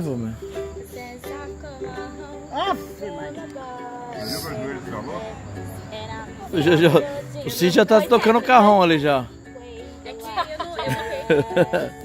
Vou, meu. O Cid já tá tocando o carrão ali já. É que eu não